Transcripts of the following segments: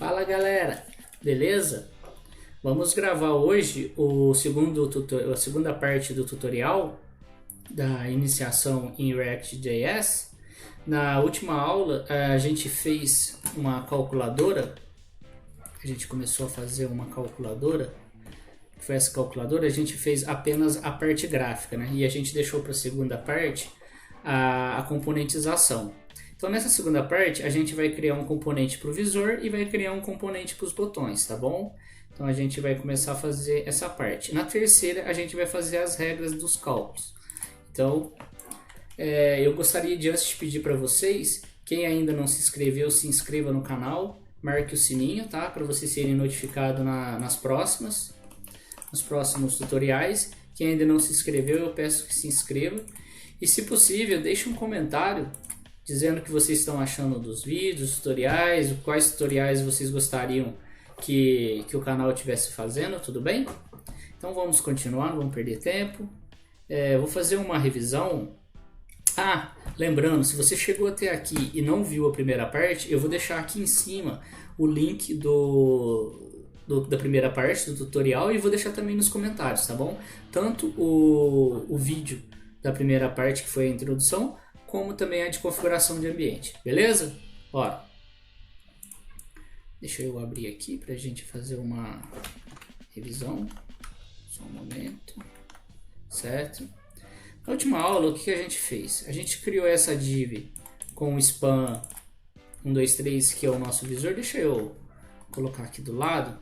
Fala galera, beleza? Vamos gravar hoje a segunda parte do tutorial da iniciação em React.js. Na última aula a gente fez uma calculadora, a gente começou a fazer uma calculadora. Foi essa calculadora, a gente fez apenas a parte gráfica, né? E a gente deixou para a segunda parte a componentização. Então nessa segunda parte a gente vai criar um componente para o visor e vai criar um componente para os botões, tá bom? Então a gente vai começar a fazer essa parte. Na terceira a gente vai fazer as regras dos cálculos. Então eu gostaria de antes de pedir para vocês, quem ainda não se inscreveu, se inscreva no canal, marque o sininho, tá? Para vocês serem notificados nos próximos tutoriais. Quem ainda não se inscreveu, eu peço que se inscreva. E se possível, deixe um comentário dizendo o que vocês estão achando dos vídeos, tutoriais, quais tutoriais vocês gostariam que o canal estivesse fazendo, tudo bem? Então vamos continuar, não vamos perder tempo. Vou fazer uma revisão. Lembrando, se você chegou até aqui e não viu a primeira parte, eu vou deixar aqui em cima o link da primeira parte do tutorial e vou deixar também nos comentários, tá bom? Tanto o vídeo da primeira parte, que foi a introdução, como também a de configuração de ambiente, beleza? Ó, deixa eu abrir aqui para a gente fazer uma revisão, só um momento, certo? Na última aula, o que a gente fez? A gente criou essa div com o span 123, que é o nosso visor. Deixa eu colocar aqui do lado,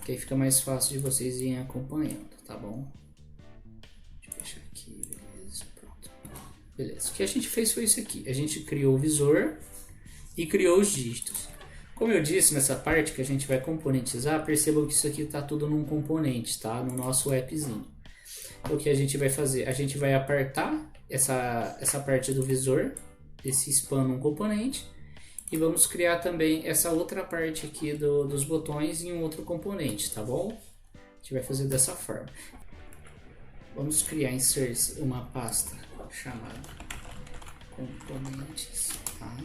que aí fica mais fácil de vocês irem acompanhando, tá bom? Deixa eu fechar aqui, beleza, pronto. Beleza, o que a gente fez foi isso aqui. A gente criou o visor e criou os dígitos. Como eu disse, nessa parte que a gente vai componentizar, percebam que isso aqui está tudo num componente, tá? No nosso appzinho. O que a gente vai fazer? A gente vai apertar essa parte do visor, esse span num componente, e vamos criar também essa outra parte aqui dos botões em um outro componente, tá bom? A gente vai fazer dessa forma. Vamos criar insert uma pasta chamada componentes, tá?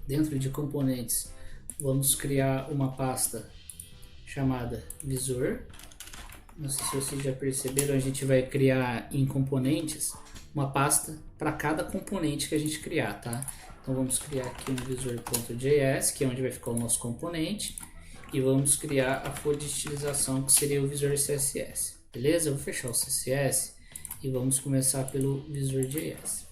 Dentro de componentes, vamos criar uma pasta chamada visor. Não sei se vocês já perceberam, a gente vai criar em componentes uma pasta para cada componente que a gente criar, tá? Então vamos criar aqui um visor.js, que é onde vai ficar o nosso componente, e vamos criar a folha de estilização, que seria o visor CSS, beleza? Eu vou fechar o CSS e vamos começar pelo visor.js.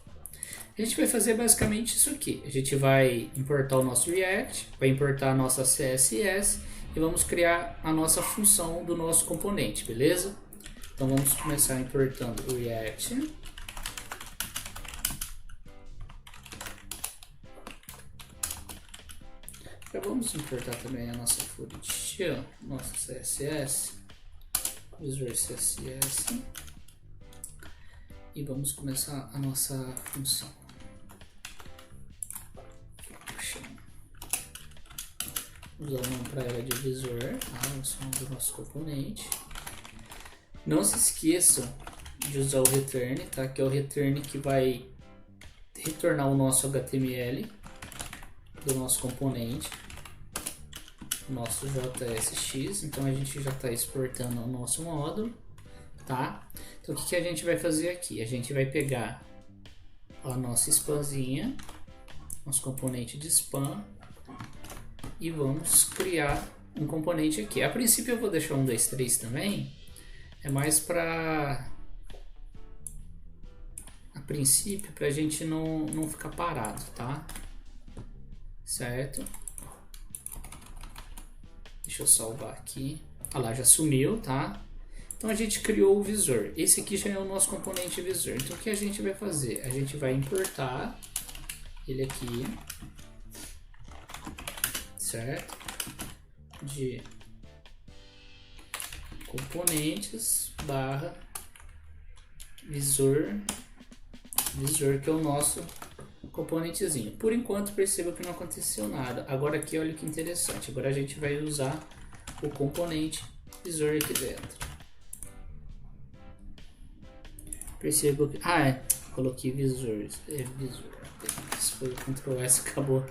A gente vai fazer basicamente isso aqui. A gente vai importar o nosso React, vai importar a nossa CSS e vamos criar a nossa função do nosso componente, beleza? Então vamos começar importando o React. Já vamos importar também a nossa folha de estilo, nosso CSS, visor CSS, e vamos começar a nossa função. Vamos dar o nome para ela de visor, tá? O som do nosso componente. Não se esqueçam de usar o return, tá? Que é o return que vai retornar o nosso HTML do nosso componente, o nosso JSX. Então a gente já está exportando o nosso módulo, tá? Então o que a gente vai fazer aqui? A gente vai pegar a nossa spanzinha, nosso componente de span, e vamos criar um componente aqui. A princípio eu vou deixar 1, 2, 3 também, é mais para a gente não ficar parado, tá? Certo? Deixa eu salvar aqui. Ah lá, já sumiu, tá? Então a gente criou o visor. Esse aqui já é o nosso componente visor. Então o que a gente vai fazer? A gente vai importar ele aqui, certo? De componentes barra visor, que é o nosso componentezinho. Por enquanto perceba que não aconteceu nada. Agora aqui olha que interessante. Agora a gente vai usar o componente visor aqui dentro. Perceba que coloquei visor. Visor. Isso foi o Ctrl S, acabou.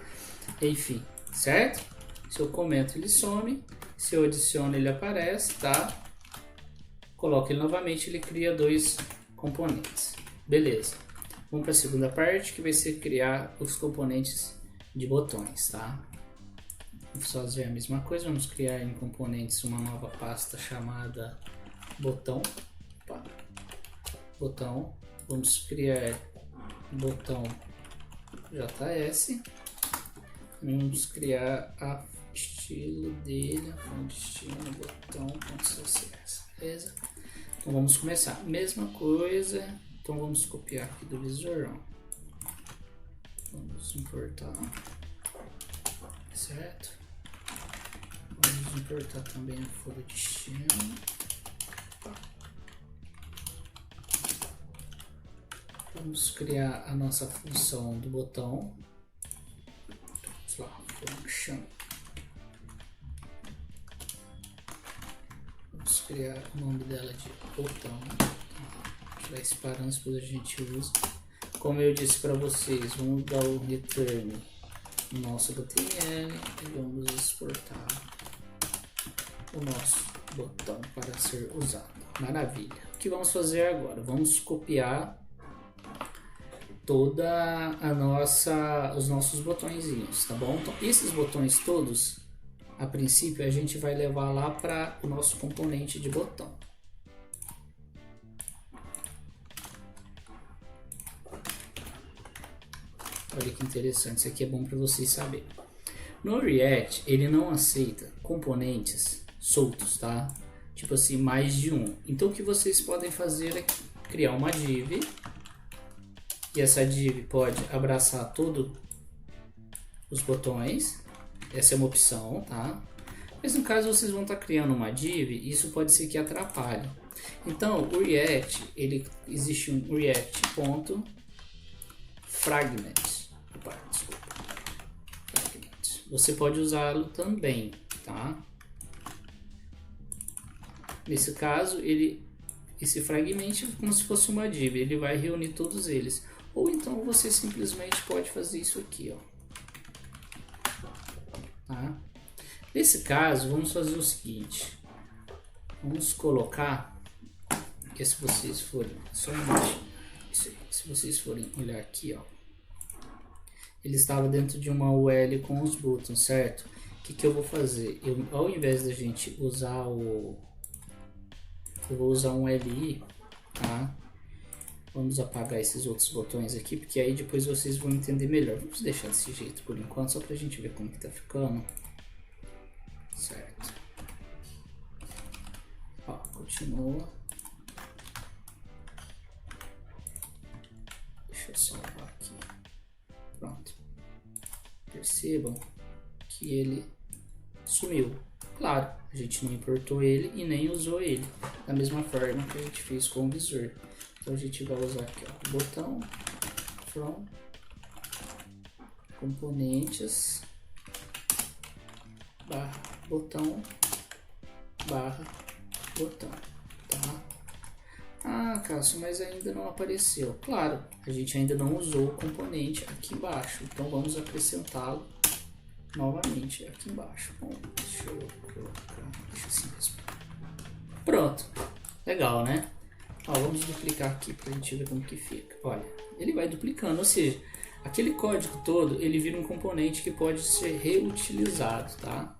Enfim, certo? Se eu comento, ele some. Se eu adiciono, ele aparece, tá? Coloco ele novamente, ele cria dois componentes. Beleza. Vamos para a segunda parte, que vai ser criar os componentes de botões, tá? Vamos fazer a mesma coisa, vamos criar em componentes uma nova pasta chamada botão. Opa. Botão. Vamos criar botão JS. Vamos criar a estilo dele, fonte estilo botão.css, beleza? Então vamos começar. Mesma coisa. Então vamos copiar aqui do visor, ó. Vamos importar, certo? Vamos importar também a folha de estilo. Vamos criar a nossa função do botão. Vamos lá, function. Vamos criar o nome dela de botão. Tirar esse parâmetro, depois a gente usa. Como eu disse para vocês, vamos dar o return no nosso HTML e vamos exportar o nosso botão para ser usado. Maravilha. O que vamos fazer agora? Vamos copiar toda os nossos botõezinhos, tá bom? Então esses botões todos, a princípio a gente vai levar lá para o nosso componente de botão. Olha que interessante, isso aqui é bom para vocês saberem. No React, ele não aceita componentes soltos, tá? Tipo assim, mais de um. Então o que vocês podem fazer é criar uma div. E essa div pode abraçar todos os botões. Essa é uma opção, tá? Mas no caso vocês vão estar criando uma div, isso pode ser que atrapalhe. Então o React, existe um React.fragment. Você pode usá-lo também, tá? Nesse caso, esse fragmento é como se fosse uma div, ele vai reunir todos eles. Ou então você simplesmente pode fazer isso aqui, ó. Tá? Nesse caso, vamos fazer o seguinte. Vamos colocar, que se vocês forem, só se vocês forem olhar aqui, ó. Ele estava dentro de uma UL com os botões, certo? O que eu vou fazer? Ao invés da gente usar eu vou usar um LI, tá? Vamos apagar esses outros botões aqui, porque aí depois vocês vão entender melhor. Vamos deixar desse jeito por enquanto, só pra gente ver como que tá ficando. Certo. Ó, continua. Deixa eu salvar aqui. Pronto. Percebam que ele sumiu. Claro, a gente não importou ele e nem usou ele da mesma forma que a gente fez com o visor. Então a gente vai usar aqui, ó, botão from componentes barra botão barra botão, tá? Ah, Cássio, mas ainda não apareceu. Claro, a gente ainda não usou o componente aqui embaixo, então vamos acrescentá-lo novamente aqui embaixo. Bom, deixa eu colocar, deixa assim mesmo. Pronto, legal, né? Ó, vamos duplicar aqui pra gente ver como que fica. Olha, ele vai duplicando, ou seja, aquele código todo, ele vira um componente que pode ser reutilizado, tá?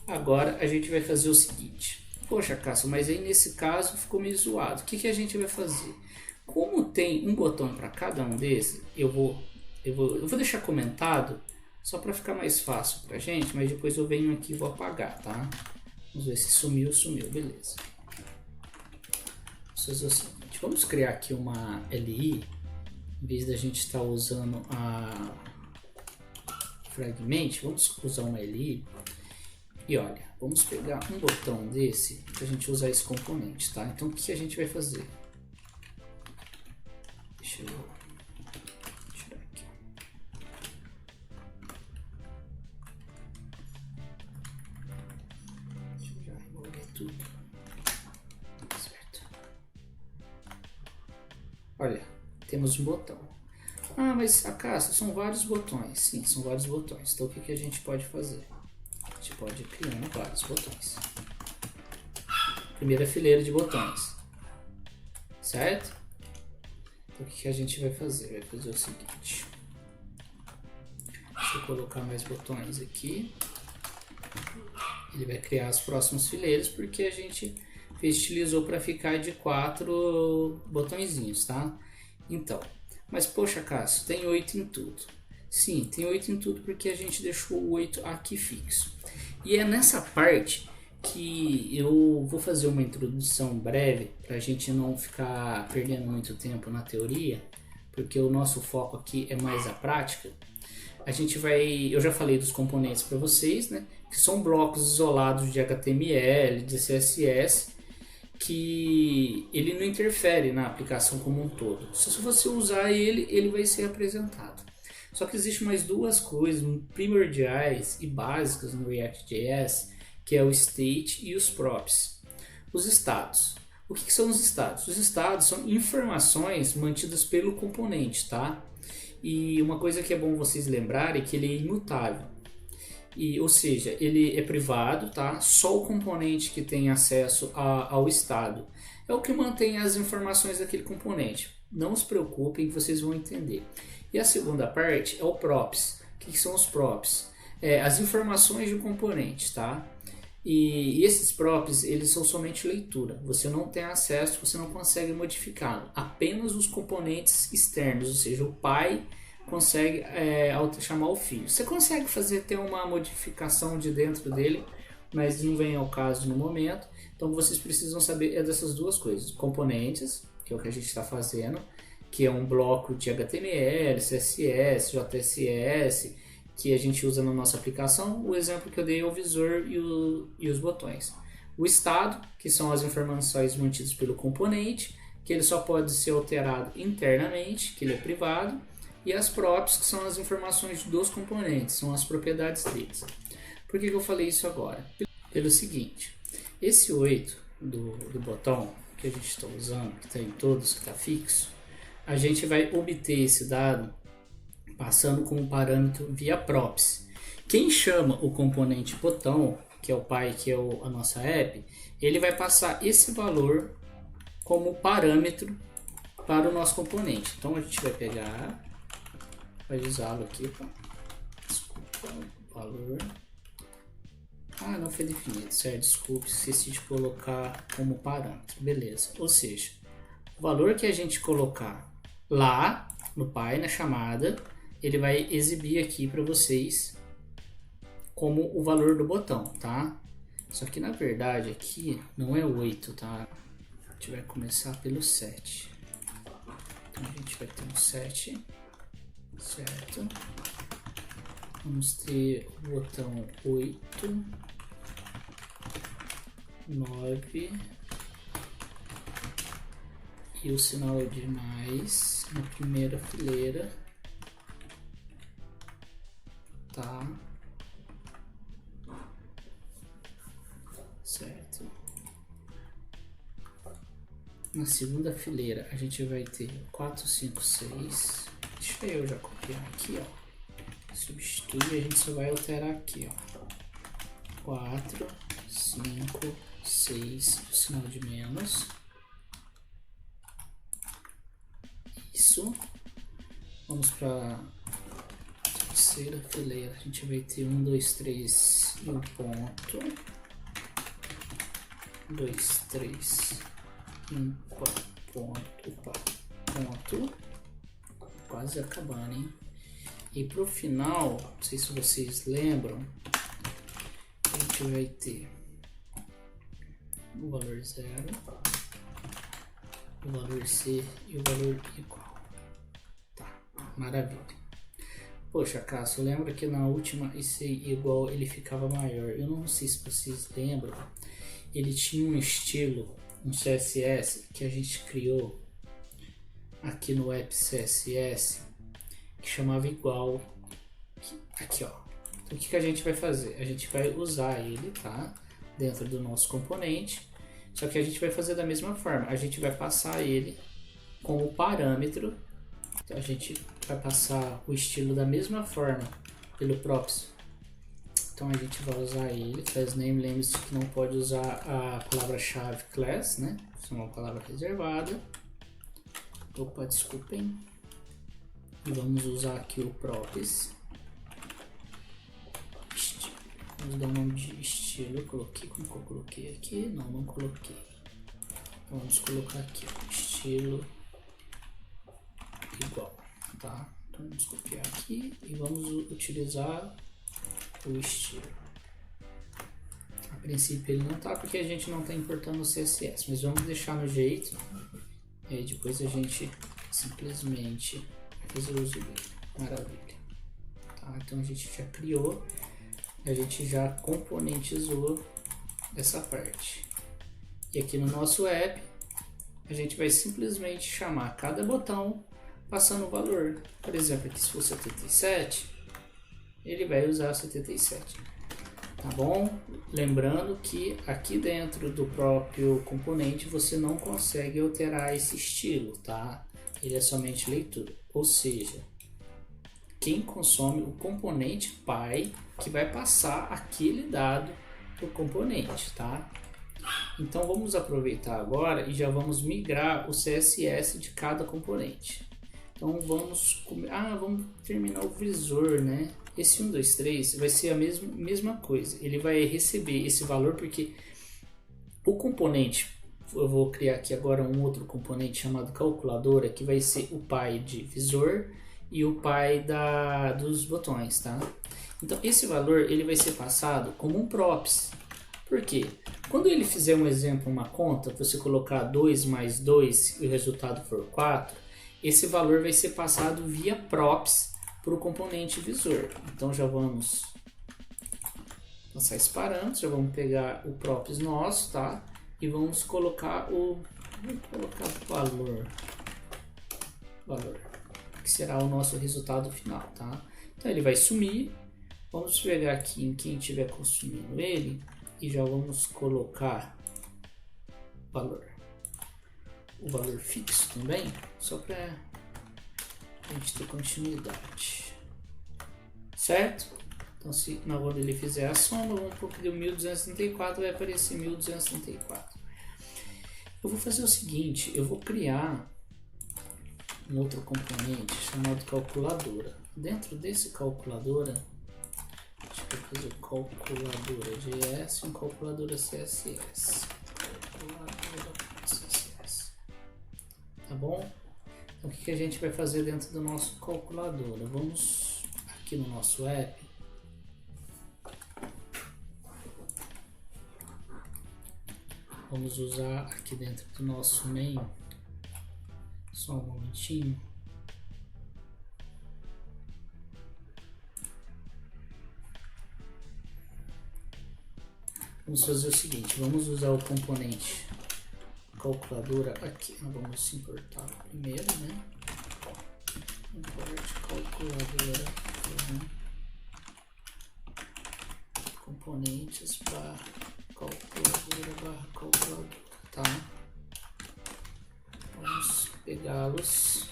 Agora a gente vai fazer o seguinte. Poxa, Cássio, mas aí nesse caso ficou meio zoado. O que a gente vai fazer? Como tem um botão para cada um desses, eu vou deixar comentado só para ficar mais fácil pra gente, mas depois eu venho aqui e vou apagar, tá? Vamos ver se sumiu, beleza. Vamos fazer o seguinte, vamos criar aqui uma LI, em vez da gente estar usando a fragment, vamos usar uma LI. E olha, vamos pegar um botão desse para a gente usar esse componente, tá? Então o que a gente vai fazer? Deixa eu tirar aqui. Deixa eu já remover tudo. Certo. Olha, temos um botão. Ah, mas a Cássio, são vários botões. Sim, são vários botões. Então o que a gente pode fazer? pode ir criando vários botões. Primeira fileira de botões, certo? Então, o que a gente vai fazer? Vai fazer o seguinte. Deixa eu colocar mais botões aqui. Ele vai criar as próximas fileiras porque a gente estilizou para ficar de 4 botõezinhos, tá? Então, mas poxa, Cássio, tem 8 em tudo. Sim, tem 8 em tudo porque a gente deixou o 8 aqui fixo. E é nessa parte que eu vou fazer uma introdução breve para a gente não ficar perdendo muito tempo na teoria, porque o nosso foco aqui é mais a prática. A gente vai, eu já falei dos componentes para vocês, né? Que são blocos isolados de HTML, de CSS, que ele não interfere na aplicação como um todo. Se você usar ele, ele vai ser apresentado. Só que existe mais duas coisas primordiais e básicas no React.js, que é o state e os props. Os estados. O que são os estados? Os estados são informações mantidas pelo componente, tá? E uma coisa que é bom vocês lembrarem é que ele é imutável. Ou seja, ele é privado, tá? Só o componente que tem acesso ao estado é o que mantém as informações daquele componente. Não se preocupem que vocês vão entender. E a segunda parte é o props. O que são os props? As informações do componente, tá? E esses props, eles são somente leitura. Você não tem acesso, você não consegue modificá-lo. Apenas os componentes externos, ou seja, o pai consegue chamar o filho. Você consegue fazer ter uma modificação de dentro dele, mas não vem ao caso no momento. Então vocês precisam saber dessas duas coisas. Componentes, que é o que a gente está fazendo, que é um bloco de HTML, CSS, JSS, que a gente usa na nossa aplicação. O exemplo que eu dei é o visor e os botões. O estado, que são as informações mantidas pelo componente, que ele só pode ser alterado internamente, que ele é privado. E as props, que são as informações dos componentes, são as propriedades deles. Por que eu falei isso agora? Pelo seguinte, esse 8 do botão que a gente está usando, que está em todos, que está fixo, a gente vai obter esse dado passando como parâmetro via props. Quem chama o componente botão, que é o pai, que é a nossa app, ele vai passar esse valor como parâmetro para o nosso componente. Então a gente vai pegar, vai usá-lo aqui, desculpa, o valor. Não foi definido, certo? Desculpe, esqueci de colocar como parâmetro. Beleza, ou seja, o valor que a gente colocar lá no pai, na chamada, ele vai exibir aqui para vocês como o valor do botão, tá? Só que na verdade aqui não é 8, tá? A gente vai começar pelo 7. Então a gente vai ter um 7, certo? Vamos ter o botão 8, 9 e o sinal de mais na primeira fileira, tá? Certo. Na segunda fileira a gente vai ter 4, 5, 6. Deixa eu já copiar aqui, ó. Substitui, a gente só vai alterar aqui, ó. 4, 5, 6, o sinal de menos. Isso. Vamos para a terceira fileira. A gente vai ter 1, 2, 3 e um ponto. 2, 3 e um ponto. Opa, ponto. Quase acabando, hein? E pro final, não sei se vocês lembram, a gente vai ter o valor 0, o valor C e o valor igual. Tá, maravilha. Poxa, Cássio, lembra que na última esse igual ele ficava maior. Eu não sei se vocês lembram, ele tinha um estilo, um CSS que a gente criou aqui no app CSS, que chamava igual aqui, ó. Então o que a gente vai fazer? A gente vai usar ele, tá? Dentro do nosso componente, só que a gente vai fazer da mesma forma. A gente vai passar ele como parâmetro. Então a gente vai passar o estilo da mesma forma pelo props. Então a gente vai usar ele, class name, lembre-se que não pode usar a palavra-chave class, né? Isso é uma palavra reservada. Opa, desculpem. E vamos usar aqui o props. Vamos dar o nome de estilo. Eu coloquei, como que eu coloquei aqui? Não coloquei. Então vamos colocar aqui, estilo igual, tá? Então vamos copiar aqui e vamos utilizar o estilo. A princípio ele não tá porque a gente não está importando o CSS, mas vamos deixar no jeito e aí depois a gente simplesmente fazer uso dele. Maravilha. Tá? Então a gente já criou, a gente já componentizou essa parte. E aqui no nosso app a gente vai simplesmente chamar cada botão passando o valor. Por exemplo, aqui se for 77, ele vai usar 77. Tá bom? Lembrando que aqui dentro do próprio componente você não consegue alterar esse estilo, tá? Ele é somente leitura. Ou seja, quem consome o componente pai que vai passar aquele dado para o componente, tá? Então vamos aproveitar agora e já vamos migrar o CSS de cada componente. Então vamos terminar o visor, né? Esse 1, 2, 3 vai ser a mesma coisa. Ele vai receber esse valor porque o componente, eu vou criar aqui agora um outro componente chamado calculadora, que vai ser o pai de visor e o pai dos botões, tá? Então esse valor ele vai ser passado como um props. Por quê? Quando ele fizer um exemplo, uma conta, você colocar 2 mais 2 e o resultado for 4, esse valor vai ser passado via props para o componente visor. Então já vamos passar esse parâmetro, já vamos pegar o props nosso, tá? E vamos colocar valor, que será o nosso resultado final, tá? Então ele vai sumir. Vamos pegar aqui em quem estiver consumindo ele e já vamos colocar o valor fixo também, só para a gente ter continuidade, certo? Então se quando ele fizer a soma, vamos pôr que deu 1234, vai aparecer 1234. Eu vou fazer o seguinte, eu vou criar um outro componente chamado calculadora. Dentro desse calculadora, deixa eu fazer o calculadora JS e um calculadora CSS. Tá bom? Então o que a gente vai fazer dentro do nosso calculadora? Vamos aqui no nosso app. Vamos usar aqui dentro do nosso main. Só um momentinho. Vamos fazer o seguinte, vamos usar o componente calculadora aqui. Vamos importar primeiro, né? Import calculadora, componentes para calculadora, tá? Vamos pegá-los,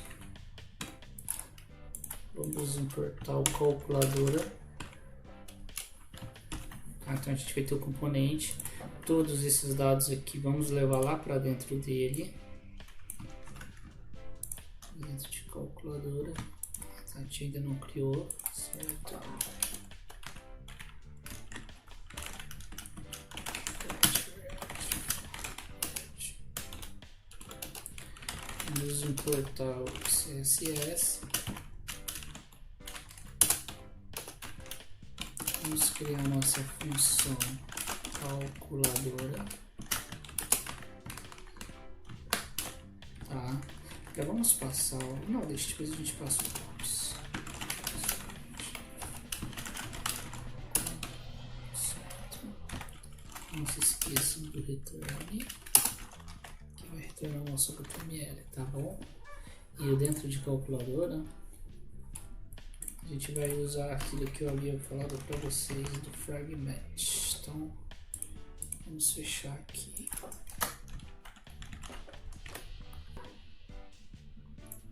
vamos importar o calculadora. Então a gente vai ter o componente, todos esses dados aqui vamos levar lá para dentro dele, dentro de calculadora. A gente ainda não criou, certo? Vamos importar o CSS. Vamos criar nossa função calculadora, tá? Já vamos passar, não, deixa depois a gente passa o props. Certo. Não se esqueça do return, que vai retornar o nosso HTML, tá bom? E dentro de calculadora a gente vai usar aquilo que eu havia falado para vocês do fragment. Então vamos fechar aqui.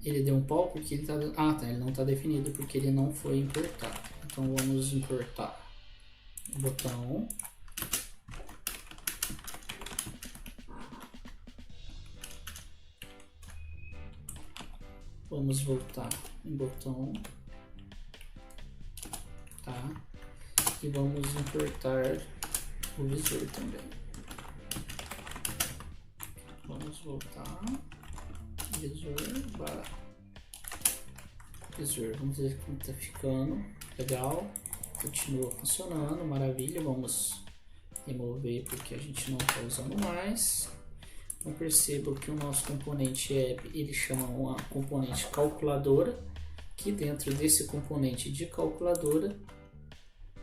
Ele deu um pau porque ele tá, ele não está definido porque ele não foi importado. Então vamos importar botão. Vamos voltar em botão, tá? E vamos importar o visor também. Vamos voltar, visor, visor, vamos ver como tá ficando, legal, continua funcionando, maravilha. Vamos remover porque a gente não está usando mais. Então perceba que o nosso componente app, ele chama uma componente calculadora, que dentro desse componente de calculadora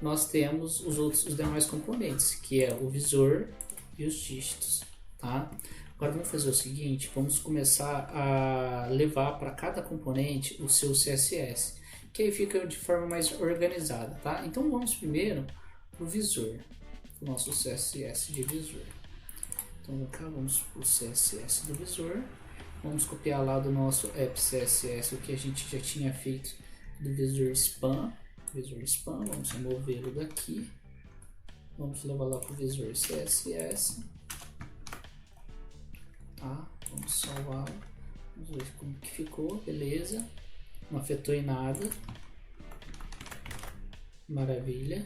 nós temos os demais componentes, que é o visor e os dígitos, tá? Agora vamos fazer o seguinte, vamos começar a levar para cada componente o seu CSS, que aí fica de forma mais organizada, tá? Então vamos primeiro para o visor, o nosso CSS de visor. Então cá vamos para o CSS do visor, vamos copiar lá do nosso app CSS o que a gente já tinha feito do visor spam, vamos removê-lo daqui, vamos levar lá para o visor CSS, tá? Vamos salvar, vamos ver como que ficou, beleza, não afetou em nada, maravilha.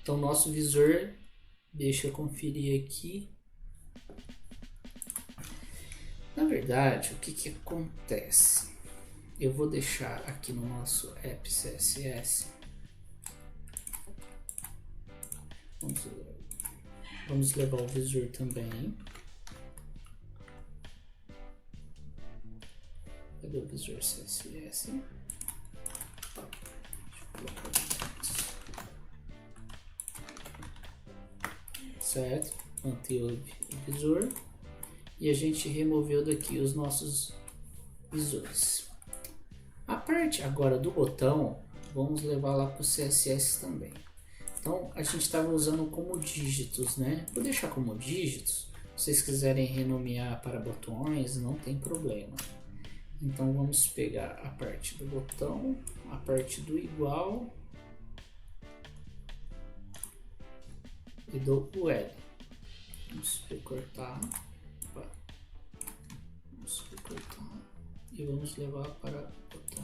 Então nosso visor, deixa eu conferir aqui. Na verdade, o que acontece? Eu vou deixar aqui no nosso app CSS. Vamos levar o visor também. Cadê o visor CSS? Deixa eu colocar aqui. Certo? Manteve o visor. E a gente removeu daqui os nossos visores. A parte agora do botão, vamos levar lá para o CSS também. Então, a gente estava usando como dígitos, né? Vou deixar como dígitos. Se vocês quiserem renomear para botões, não tem problema. Então, vamos pegar a parte do botão, a parte do igual e do UL. Vamos recortar. Vamos recortar e vamos levar para o botão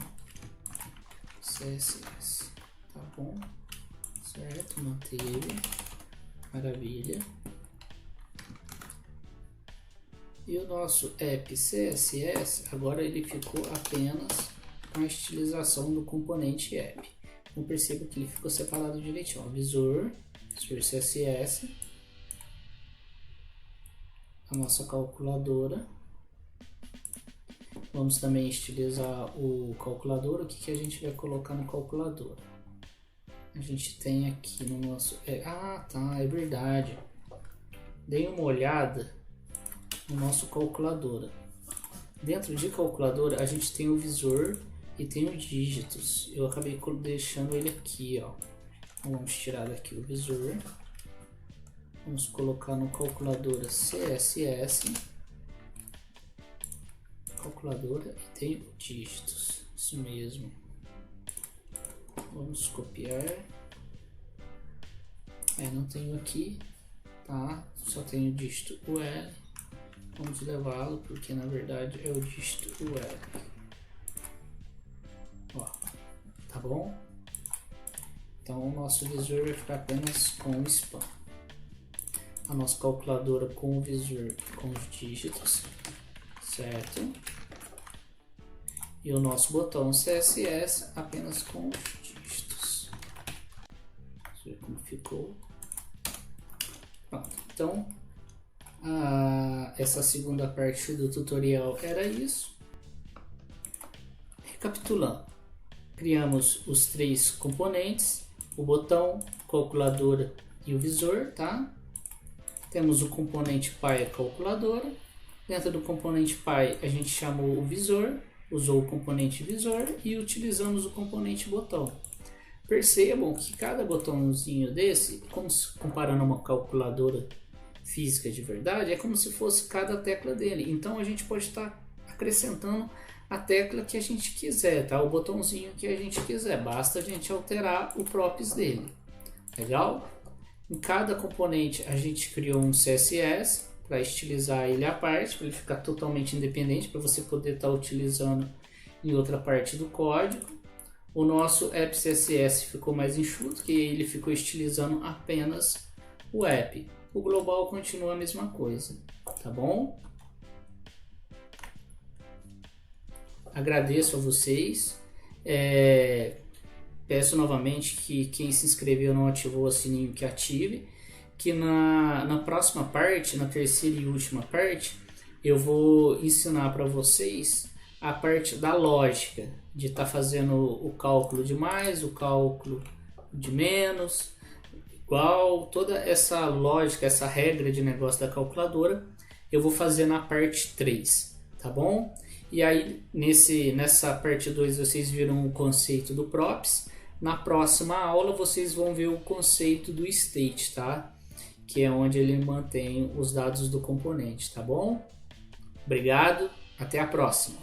CSS. Tá bom? Certo, manteve, maravilha. E o nosso app CSS, agora ele ficou apenas com a estilização do componente app. Então perceba que ele ficou separado direitinho, ó, visor CSS, a nossa calculadora. Vamos também estilizar o calculador. O que a gente vai colocar no calculador? A gente tem aqui no nosso... é verdade. Dei uma olhada no nosso calculadora. Dentro de calculadora a gente tem o visor e tem o dígitos. Eu acabei deixando ele aqui, ó. Então, vamos tirar daqui o visor. Vamos colocar no calculadora CSS. Calculadora e tem o dígitos. Isso mesmo. Vamos copiar. Não tenho aqui, tá? Só tenho o dígito UL. Vamos levá-lo porque na verdade é o dígito UL. Ó, tá bom? Então o nosso visor vai ficar apenas com o spam. A nossa calculadora com o visor com os dígitos, certo? E o nosso botão CSS apenas com os dígitos. Vamos ver como ficou. Pronto. Então, essa segunda parte do tutorial era isso. Recapitulando, criamos os três componentes, o botão, calculadora e o visor, tá? Temos o componente Py, a calculadora. Dentro do componente Py a gente chamou o visor, usou o componente visor e utilizamos o componente botão. Percebam que cada botãozinho desse, comparando uma calculadora física de verdade, é como se fosse cada tecla dele. Então a gente pode estar acrescentando a tecla que a gente quiser, tá? O botãozinho que a gente quiser, basta a gente alterar o props dele. Legal? Em cada componente a gente criou um CSS para estilizar ele à parte, para ele ficar totalmente independente, para você poder estar utilizando em outra parte do código. O nosso app CSS ficou mais enxuto, que ele ficou estilizando apenas o app. O global continua a mesma coisa, tá bom? Agradeço a vocês. Peço novamente que quem se inscreveu não ativou o sininho, que ative. Que na próxima parte, na terceira e última parte, eu vou ensinar para vocês a parte da lógica, de estar fazendo o cálculo de mais, o cálculo de menos, igual, toda essa lógica, essa regra de negócio da calculadora, eu vou fazer na parte 3, tá bom? E aí, nessa parte 2, vocês viram o conceito do props. Na próxima aula, vocês vão ver o conceito do state, tá? Que é onde ele mantém os dados do componente, tá bom? Obrigado, até a próxima!